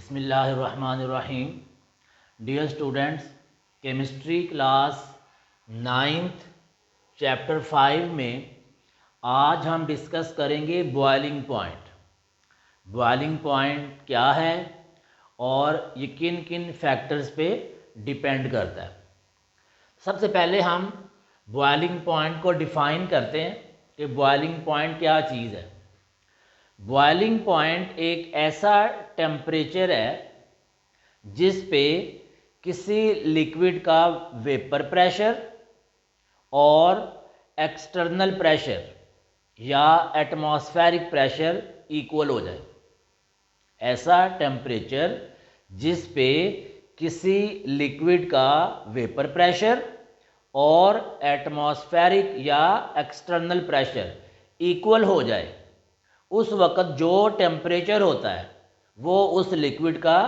बिस्मिल्लाहिर्रहमानिर्रहीम। Dear students, chemistry class 9th chapter 5 में आज हम डिस्कस करेंगे बॉइलिंग पॉइंट। बॉइलिंग पॉइंट क्या है और ये किन किन फैक्टर्स पे डिपेंड करता है। सबसे पहले हम बॉइलिंग पॉइंट को डिफ़ाइन करते हैं कि बॉइलिंग पॉइंट क्या चीज़ है। बॉइलिंग पॉइंट एक ऐसा टेम्परेचर है जिस पे किसी लिक्विड का वेपर प्रेशर और एक्सटर्नल प्रेशर या एटमॉस्फेरिक प्रेशर इक्वल हो जाए। ऐसा टेम्परेचर जिस पे किसी लिक्विड का वेपर प्रेशर और एटमॉस्फेरिक या एक्सटर्नल प्रेशर इक्वल हो जाए, उस वक़्त जो टेम्परेचर होता है वो उस लिक्विड का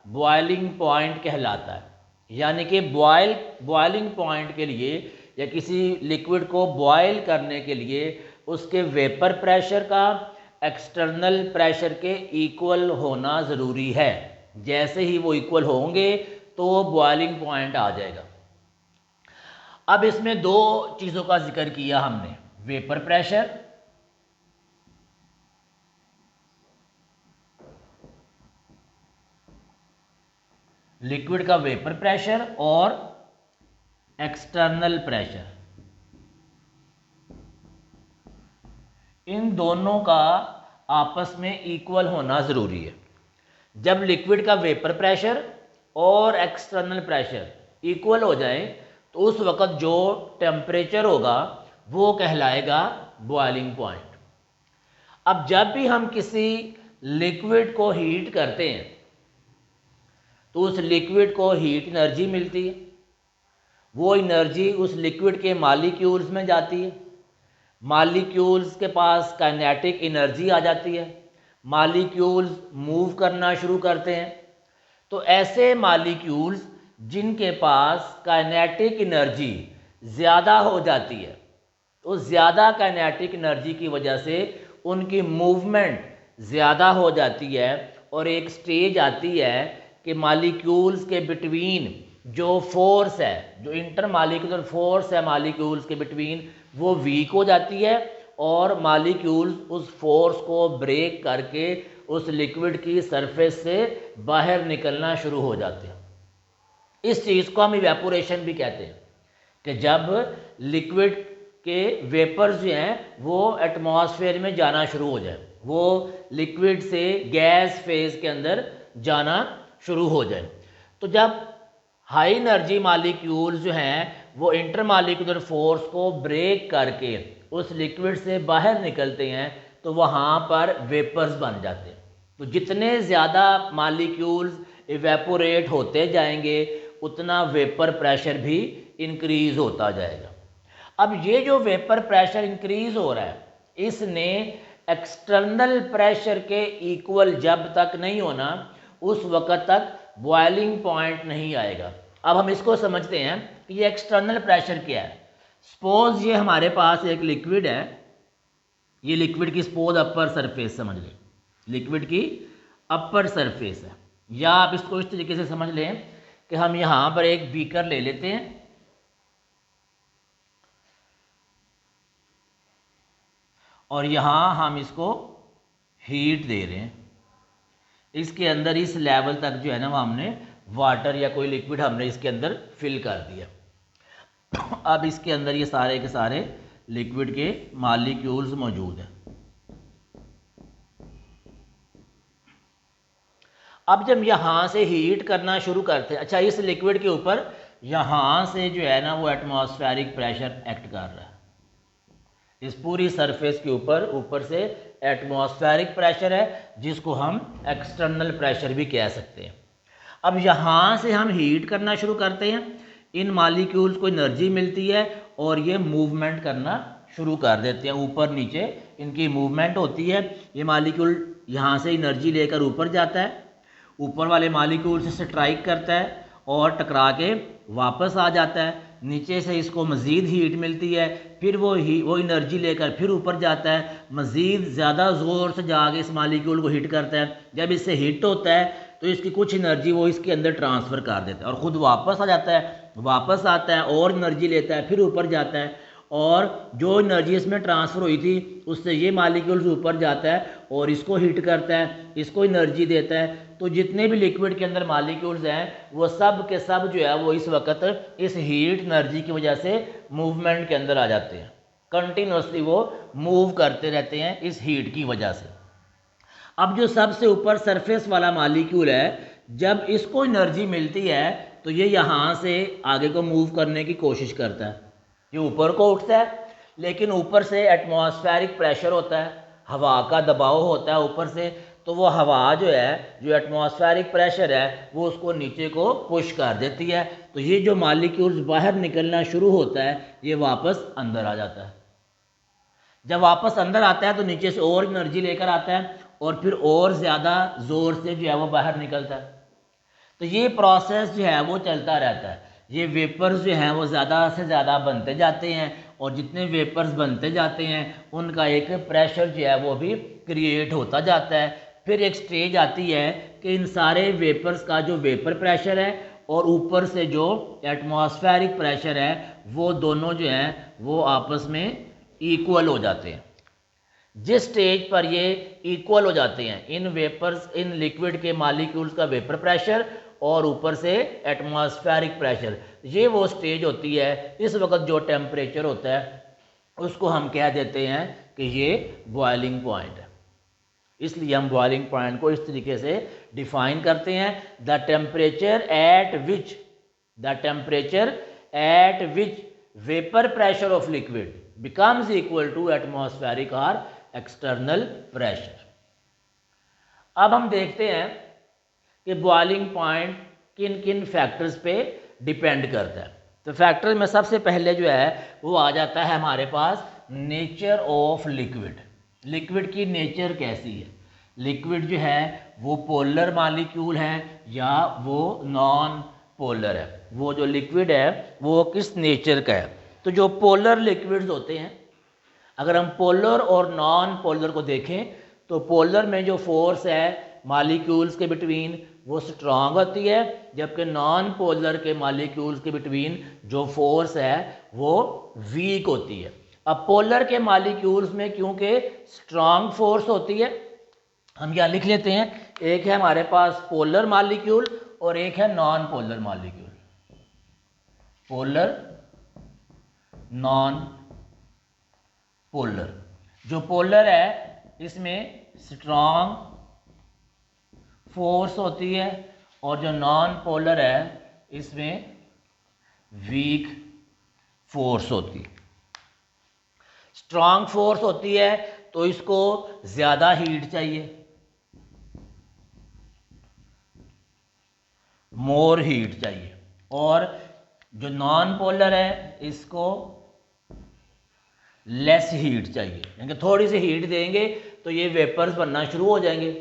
बॉइलिंग पॉइंट कहलाता है। यानी कि बॉइलिंग पॉइंट के लिए या किसी लिक्विड को बॉयल करने के लिए उसके वेपर प्रेशर का एक्सटर्नल प्रेशर के इक्वल होना ज़रूरी है। जैसे ही वो इक्वल होंगे तो बॉइलिंग पॉइंट आ जाएगा। अब इसमें दो चीज़ों का जिक्र किया हमने, वेपर प्रेशर लिक्विड का वेपर प्रेशर और एक्सटर्नल प्रेशर। इन दोनों का आपस में इक्वल होना ज़रूरी है। जब लिक्विड का वेपर प्रेशर और एक्सटर्नल प्रेशर इक्वल हो जाए तो उस वक़्त जो टेम्परेचर होगा वो कहलाएगा बॉइलिंग पॉइंट। अब जब भी हम किसी लिक्विड को हीट करते हैं तो उस लिक्विड को हीट एनर्जी मिलती है। वो एनर्जी उस लिक्विड के मॉलिक्यूल्स में जाती है। मॉलिक्यूल्स के पास काइनेटिक एनर्जी आ जाती है। मॉलिक्यूल्स मूव करना शुरू करते हैं। तो ऐसे मॉलिक्यूल्स जिनके पास काइनेटिक एनर्जी ज़्यादा हो जाती है, तो ज़्यादा काइनेटिक एनर्जी की वजह से उनकी मूवमेंट ज़्यादा हो जाती है और एक स्टेज आती है कि मॉलिक्यूल्स के बिटवीन जो फोर्स है, जो इंटर मॉलिक्यूलर फोर्स है मॉलिक्यूल्स के बिटवीन, वो वीक हो जाती है और मॉलिक्यूल्स उस फोर्स को ब्रेक करके उस लिक्विड की सरफेस से बाहर निकलना शुरू हो जाते हैं। इस चीज़ को हम इवेपोरेशन भी कहते हैं कि जब लिक्विड के वेपर्स जो हैं वो एटमॉस्फेयर में जाना शुरू हो जाए, वो लिक्विड से गैस फेज के अंदर जाना शुरू हो जाए। तो जब हाई एनर्जी मॉलिक्यूल्स जो हैं वो इंटर मॉलिक्यूलर फोर्स को ब्रेक करके उस लिक्विड से बाहर निकलते हैं तो वहाँ पर वेपर्स बन जाते हैं। तो जितने ज़्यादा मॉलिक्यूल्स इवेपोरेट होते जाएंगे उतना वेपर प्रेशर भी इंक्रीज़ होता जाएगा। अब ये जो वेपर प्रेशर इंक्रीज़ हो रहा है, इसने एक्सटर्नल प्रेशर के इक्वल जब तक नहीं होना उस वक़्त तक बॉइलिंग पॉइंट नहीं आएगा। अब हम इसको समझते हैं कि ये एक्सटर्नल प्रेशर क्या है। सपोज ये हमारे पास एक लिक्विड है, ये लिक्विड की सपोज अपर सरफेस समझ लें, लिक्विड की अपर सरफेस है। या आप इसको इस तरीके से समझ लें कि हम यहाँ पर एक बीकर ले लेते हैं और यहाँ हम इसको हीट दे रहे हैं। इसके अंदर इस लेवल तक जो है ना वो हमने वाटर या कोई लिक्विड हमने इसके अंदर फिल कर दिया। अब इसके अंदर ये सारे के सारे लिक्विड के मॉलिक्यूल्स मौजूद हैं। अब जब यहाँ से हीट करना शुरू करते हैं, अच्छा इस लिक्विड के ऊपर यहाँ से जो है ना वो एटमॉस्फेरिक प्रेशर एक्ट कर रहा है। इस पूरी सरफेस के ऊपर से एटमॉस्फेरिक प्रेशर है जिसको हम एक्सटर्नल प्रेशर भी कह सकते हैं। अब यहाँ से हम हीट करना शुरू करते हैं, इन मॉलिक्यूल्स को एनर्जी मिलती है और ये मूवमेंट करना शुरू कर देते हैं। ऊपर नीचे इनकी मूवमेंट होती है। ये मॉलिक्यूल यहाँ से एनर्जी लेकर ऊपर जाता है, ऊपर वाले मॉलिक्यूल से स्ट्राइक करता है और टकरा के वापस आ जाता है। नीचे से इसको मज़ीद हीट मिलती है, फिर वो एनर्जी लेकर फिर ऊपर जाता है, मज़ीद ज़्यादा ज़ोर से जाके इस मॉलिक्यूल को हीट करता है। जब इससे हिट होता है तो इसकी कुछ एनर्जी वो इसके अंदर ट्रांसफ़र कर देता है और ख़ुद वापस आ जाता है, वापस आता है और एनर्जी लेता है, फिर ऊपर जाता है और जो एनर्जी इसमें ट्रांसफ़र हुई थी उससे ये मालिक्यूल्स ऊपर जाता है और इसको हीट करता है, इसको एनर्जी देता है। तो जितने भी लिक्विड के अंदर मालिक्यूल्स हैं वो सब के सब जो है वो इस वक्त इस हीट एनर्जी की वजह से मूवमेंट के अंदर आ जाते हैं, कंटिन्यूसली वो मूव करते रहते हैं इस हीट की वजह से। अब जो सबसे ऊपर सरफेस वाला मालिक्यूल है, जब इसको एनर्जी मिलती है तो ये यहाँ से आगे को मूव करने की कोशिश करता है, ये ऊपर को उठता है, लेकिन ऊपर से एटमॉस्फेरिक प्रेशर होता है, हवा का दबाव होता है ऊपर से, तो वो हवा जो है, जो एटमॉस्फेरिक प्रेशर है वो उसको नीचे को पुश कर देती है। तो ये जो मालिक्यूल्स बाहर निकलना शुरू होता है ये वापस अंदर आ जाता है। जब वापस अंदर आता है तो नीचे से और एनर्जी लेकर आता है और फिर और ज़्यादा ज़ोर से जो है वो बाहर निकलता है। तो ये प्रोसेस जो है वो चलता रहता है। ये वेपर्स जो हैं वो ज़्यादा से ज़्यादा बनते जाते हैं और जितने वेपर्स बनते जाते हैं उनका एक प्रेशर जो है वो भी क्रिएट होता जाता है। फिर एक स्टेज आती है कि इन सारे वेपर्स का जो वेपर प्रेशर है और ऊपर से जो एटमॉस्फेरिक प्रेशर है वो दोनों जो हैं वो आपस में इक्वल हो जाते हैं। जिस स्टेज पर ये इक्वल हो जाते हैं, इन वेपर्स, इन लिक्विड के मालिक्यूल्स का वेपर प्रेशर और ऊपर से एटमॉस्फेरिक प्रेशर, ये वो स्टेज होती है। इस वक्त जो टेम्परेचर होता है उसको हम कह देते हैं कि ये बॉइलिंग पॉइंट है। इसलिए हम बॉइलिंग पॉइंट को इस तरीके से डिफाइन करते हैं, the temperature at which vapour pressure of liquid becomes equal to atmospheric और एक्सटर्नल प्रेशर। अब हम देखते हैं कि बॉइलिंग पॉइंट किन किन फैक्टर्स पे डिपेंड करता है। तो फैक्टर में सबसे पहले जो है वो आ जाता है हमारे पास नेचर ऑफ लिक्विड। लिक्विड की नेचर कैसी है, लिक्विड जो है वो पोलर मालिक्यूल है या वो नॉन पोलर है, वो जो लिक्विड है वो किस नेचर का है। तो जो पोलर लिक्विड्स होते हैं, अगर हम पोलर और नॉन पोलर को देखें तो पोलर में जो फोर्स है मालिक्यूल्स के बिटवीन वो स्ट्रांग होती है, जबकि नॉन पोलर के मालिक्यूल्स के बिटवीन जो फोर्स है वो वीक होती है। अब पोलर के मालिक्यूल्स में क्योंकि स्ट्रांग फोर्स होती है, हम यहाँ लिख लेते हैं, एक है हमारे पास पोलर मालिक्यूल और एक है non polar molecule. Polar, non polar. जो पोलर है इसमें स्ट्रांग फोर्स होती है और जो नॉन पोलर है इसमें वीक फोर्स होती है। स्ट्रांग फोर्स होती है तो इसको ज़्यादा हीट चाहिए, मोर हीट चाहिए, और जो नॉन पोलर है इसको लेस हीट चाहिए, यानी थोड़ी सी हीट देंगे तो ये वेपर्स बनना शुरू हो जाएंगे।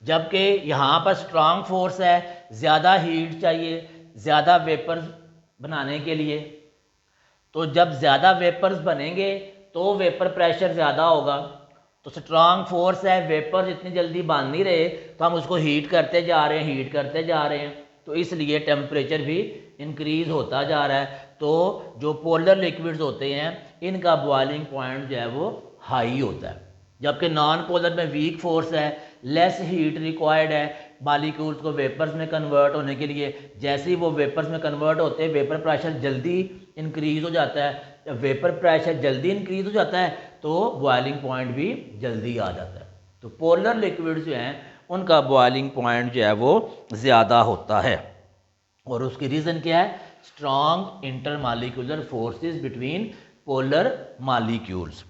जबकि यहाँ पर स्ट्रांग फोर्स है, ज़्यादा हीट चाहिए ज़्यादा वेपर्स बनाने के लिए। तो जब ज़्यादा वेपर्स बनेंगे तो वेपर प्रेशर ज़्यादा होगा। तो स्ट्रांग फोर्स है, वेपर्स इतनी जल्दी बन नहीं रहे तो हम उसको हीट करते जा रहे हैं, हीट करते जा रहे हैं, तो इसलिए टेम्परेचर भी इंक्रीज़ होता जा रहा है। तो जो पोलर लिक्विड्स होते हैं इनका बॉइलिंग पॉइंट जो है वो हाई होता है, जबकि नॉन पोलर में वीक फोर्स है, लेस हीट रिक्वायर्ड है मालिक्यूल्स को वेपर्स में कन्वर्ट होने के लिए। जैसे ही वो वेपर्स में कन्वर्ट होते हैं वेपर प्रेशर जल्दी इंक्रीज़ हो जाता है। जब वेपर प्रेशर जल्दी इंक्रीज़ हो जाता है तो बॉइलिंग पॉइंट भी जल्दी आ जाता है। तो पोलर लिक्विड्स जो हैं उनका बॉइलिंग पॉइंट जो है वो ज़्यादा होता है, और उसकी रीज़न क्या है, strong intermolecular forces between polar molecules.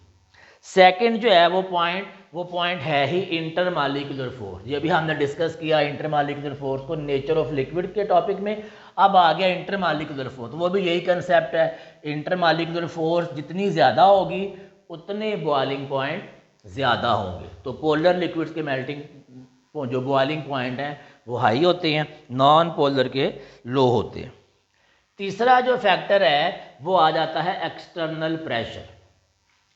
Second जो है वो पॉइंट है ही इंटरमालिक्यूलर फोर्स। ये भी हमने डिस्कस किया इंटरमालिक्यूलर फोर्स को नेचर ऑफ लिक्विड के टॉपिक में। अब आ गया इंटरमालिक्यूलर फोर्स, वो भी यही कंसेप्ट है। इंटरमालिक्यूलर फोर्स जितनी ज़्यादा होगी उतने बॉइलिंग पॉइंट ज़्यादा होंगे। तो पोलर लिक्विड्स के मेल्टिंग जो बॉइलिंग पॉइंट हैं वो हाई होते हैं, नॉन पोलर के लो होते हैं। तीसरा जो फैक्टर है वो आ जाता है external pressure.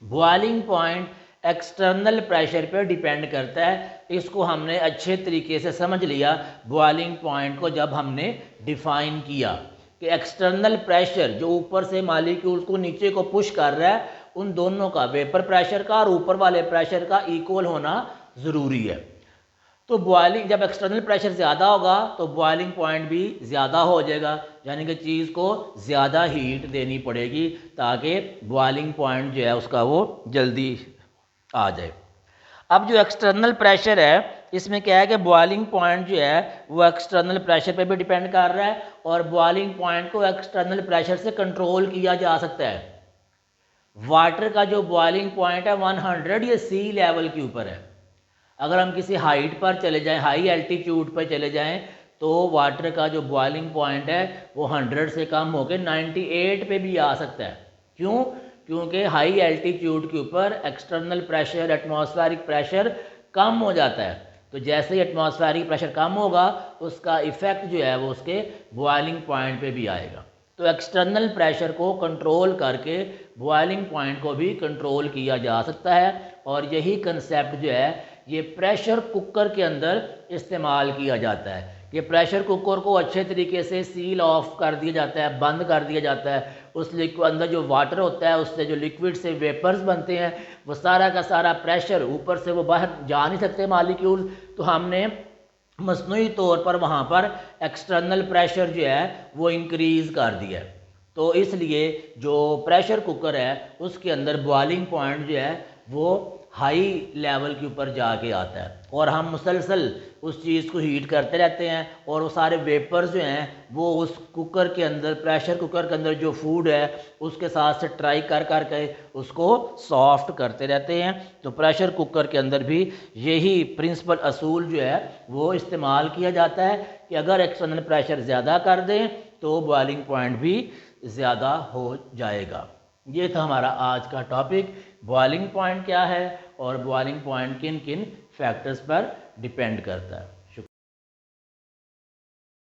Boiling point external pressure पे डिपेंड करता है। इसको हमने अच्छे तरीके से समझ लिया बॉइलिंग पॉइंट को जब हमने डिफाइन किया कि एक्सटर्नल प्रेशर जो ऊपर से मॉलिक्यूल्स को नीचे को पुश कर रहा है, उन दोनों का वेपर प्रेशर का और ऊपर वाले प्रेशर का इक्वल होना ज़रूरी है। तो बॉइलिंग जब एक्सटर्नल प्रेशर ज़्यादा होगा तो बॉइलिंग पॉइंट भी ज़्यादा हो जाएगा, यानी कि चीज़ को ज़्यादा हीट देनी पड़ेगी ताकि बॉइलिंग पॉइंट जो है उसका वो जल्दी आ जाए। अब जो एक्सटर्नल प्रेशर है इसमें क्या है कि बॉइलिंग पॉइंट जो है वो एक्सटर्नल प्रेशर पे भी डिपेंड कर रहा है और बॉइलिंग पॉइंट को एक्सटर्नल प्रेशर से कंट्रोल किया जा सकता है। वाटर का जो बॉइलिंग पॉइंट है 100 ये सी लेवल के ऊपर है। अगर हम किसी हाइट पर चले जाएं, हाई एल्टीट्यूड पर चले जाएं, तो वाटर का जो बॉइलिंग पॉइंट है वो 100 से कम होकर 98 पे भी आ सकता है। क्यों? क्योंकि हाई एल्टीट्यूड के ऊपर एक्सटर्नल प्रेशर, एटमॉस्फेरिक प्रेशर कम हो जाता है। तो जैसे ही एटमॉस्फेरिक प्रेशर कम होगा उसका इफेक्ट जो है वो उसके बॉइलिंग पॉइंट पे भी आएगा। तो एक्सटर्नल प्रेशर को कंट्रोल करके बॉइलिंग पॉइंट को भी कंट्रोल किया जा सकता है और यही कंसेप्ट जो है ये प्रेशर कुकर के अंदर इस्तेमाल किया जाता है। ये प्रेशर कुकर को अच्छे तरीके से सील ऑफ कर दिया जाता है, बंद कर दिया जाता है। उस अंदर जो वाटर होता है उससे जो लिक्विड से वेपर्स बनते हैं वो सारा का सारा प्रेशर ऊपर से वो बाहर जा नहीं सकते मॉलिक्यूल, तो हमने मसनूई तौर पर वहाँ पर एक्सटर्नल प्रेशर जो है वो इंक्रीज़ कर दिया है। तो इसलिए जो प्रेशर कुकर है उसके अंदर बॉइलिंग पॉइंट जो है वो हाई लेवल के ऊपर जाके आता है और हम मुसलसल उस चीज़ को हीट करते रहते हैं और वो सारे वेपर्स जो हैं वो उस कुकर के अंदर, प्रेशर कुकर के अंदर जो फूड है उसके साथ से ट्राई कर के उसको सॉफ्ट करते रहते हैं। तो प्रेशर कुकर के अंदर भी यही प्रिंसिपल असूल जो है वो इस्तेमाल किया जाता है कि अगर एक्सटर्नल प्रेशर ज़्यादा कर दें तो बॉइलिंग पॉइंट भी ज़्यादा हो जाएगा। ये था हमारा आज का टॉपिक, बॉइलिंग पॉइंट क्या है और बॉइलिंग पॉइंट किन किन फैक्टर्स पर डिपेंड करता है।